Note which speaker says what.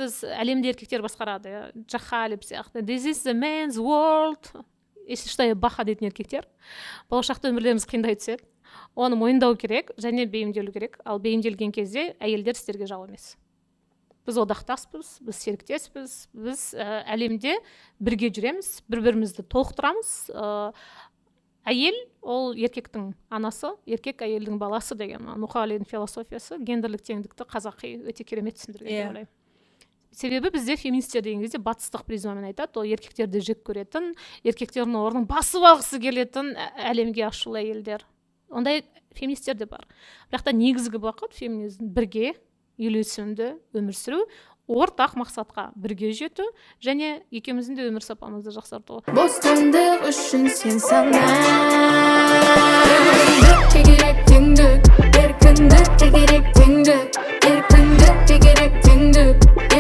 Speaker 1: сіз әлемде еркектер басқарады, Жахалип сияқты, this is the man's world, если что, баха дейтін еркектер болашақта өмірлеріміз қиындай түседі. Оны мойындау керек және бейімделу керек. Ал бейімделген кезде әйелдер сіздерге жау емес. Біз одақтаспыз, біз серіктеспіз, біз әлемде бірге жүреміз, бір-бірімізді толықтырамыз. Әйел ол еркектің анасы, еркек әйелдің баласы деген Нухалидің философиясы гендерлік теңдікті қазақи өте керемет түсіндірген деп ойлаймын. Себебі бізде феминистер деген кезде батыстық призмамен айтады, ол еркектерді жек көретін, еркектердің орнын басып алғысы келетін әлемге ашулы әйелдер. Ондай феминистер де бар. Бірақ та негізгі бағыт феминизм бірге үйлесімді өмір сүру, ортақ мақсатқа бірге жету және екеуміздің де өмір сапамызды жақсарту.
Speaker 2: Бостандық үшін сен сана, керек теңдік, еркіндік керек теңдік, еркіндік керек теңдік.